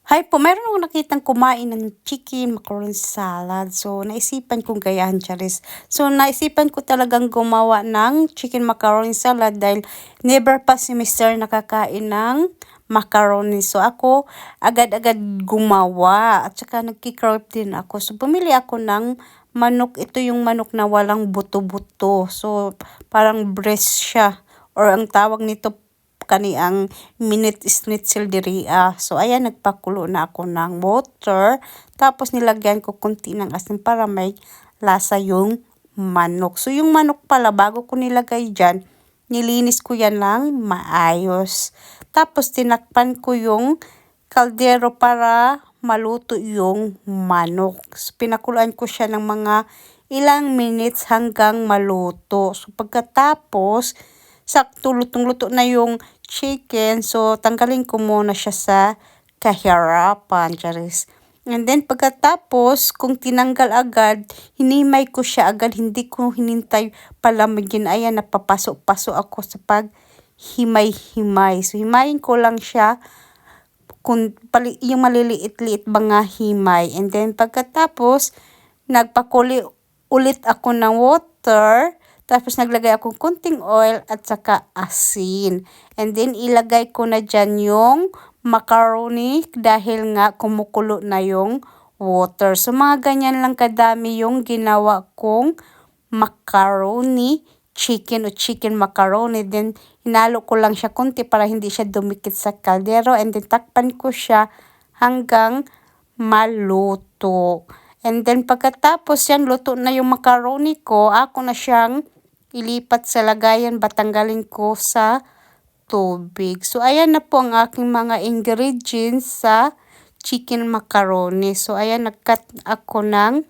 Hi po, meron akong nakitang kumain ng chicken macaroni salad. So, naisipan kong gayahan, charis. So, naisipan ko talagang gumawa ng chicken macaroni salad dahil never pa si Mr. nakakain ng macaroni. So, ako agad-agad gumawa at saka nagkikrave din ako. So, bumili ako ng manok. Ito yung manok na walang buto-buto. So, parang breast siya or ang tawag nito kani ang minute schnitzel diriya. So, ayan, nagpakulo na ako ng water. Tapos, nilagyan ko konti ng asin para may lasa yung manok. So, yung manok pala, bago ko nilagay dyan, nilinis ko yan lang maayos. Tapos, tinakpan ko yung kaldero para maluto yung manok. So, pinakuluan ko siya ng mga ilang minutes hanggang maluto. So, pagkatapos, sakto lutong-luto na yung chicken. So, tanggalin ko muna siya sa kahirapan, charis. And then, pagkatapos, kung tinanggal agad, hinimay ko siya agad. Hindi ko hinintay palamigin. Ayan, napapasok-pasok ako sa paghimay-himay. So, himayin ko lang siya kung yung maliliit-liit mga himay. And then, pagkatapos, nagpakuli ulit ako ng water. Tapos, naglagay ako konting oil at saka asin. And then, ilagay ko na dyan yung macaroni dahil nga kumukulo na yung water. So, mga ganyan lang kadami yung ginawa kong macaroni chicken o chicken macaroni. Then, hinalo ko lang siya konti para hindi siya dumikit sa kaldero. And then, takpan ko siya hanggang maluto. And then, pagkatapos yan, luto na yung macaroni ko, ako na siyang ilipat sa lagayan, batanggalin ko sa tubig. So, ayan na po ang aking mga ingredients sa chicken macaroni. So, ayan, nagcut ako ng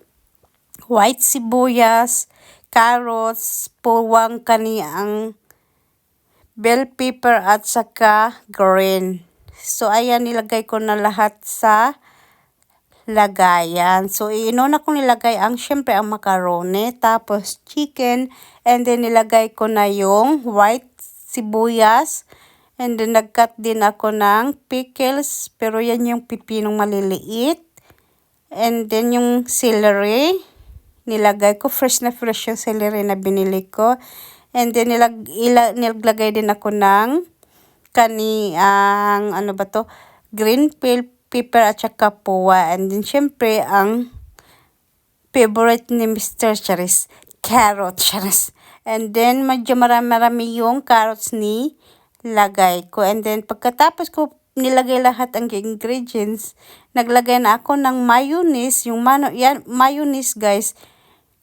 white sibuyas, carrots, puwang kaniyang bell pepper at saka green. So, ayan, nilagay ko na lahat sa lagayan. So, inuna ko nilagay syempre ang macaroni, tapos chicken, and then nilagay ko na yung white sibuyas, and then nagcut din ako ng pickles, pero yan yung pipinong maliliit, and then yung celery, nilagay ko, fresh na fresh yung celery na binili ko, and then nilagay din ako ng green pepper at saka puwa. And then, syempre, ang favorite ni Mr. Charis, carrot, charis. And then, medyo marami yung carrots ni lagay ko. And then, pagkatapos ko nilagay lahat ang ingredients, naglagay na ako ng mayonnaise. Yung mayonnaise, guys,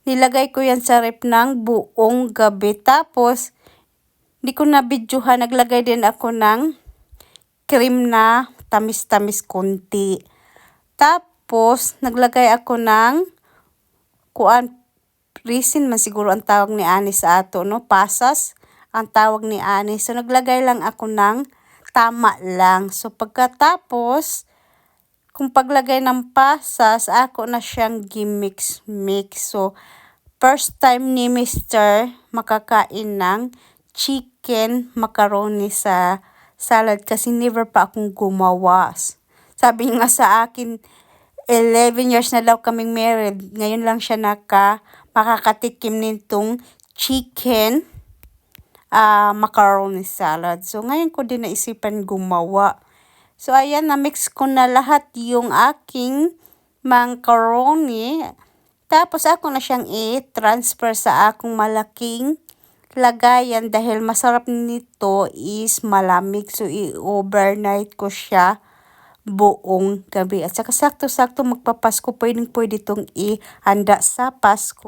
nilagay ko yan sa ref ng buong gabi. Tapos, hindi ko na videohan, naglagay din ako ng cream na tamis-tamis konti. Tapos, naglagay ako ng resin man siguro ang tawag ni Ani sa ato, no? Pasas ang tawag ni Ani. So, naglagay lang ako ng tama lang. So, pagkatapos, kung paglagay ng pasas, ako na siyang gimix-mix. So, first time ni Mr. makakain ng chicken macaroni sa salad kasi never pa akong gumawa. Sabi niya nga sa akin, 11 years na daw kaming married. Ngayon lang siya makakatikim nitong chicken macaroni salad. So, ngayon ko din naisipan gumawa. So, ayan, na-mix ko na lahat yung aking macaroni. Tapos, ako na siyang i-transfer sa akong malaking lagayan dahil masarap nito is malamig. So, i-overnight ko siya buong gabi. At saka sakto-sakto magpapasko, pwede itong ihanda sa Pasko.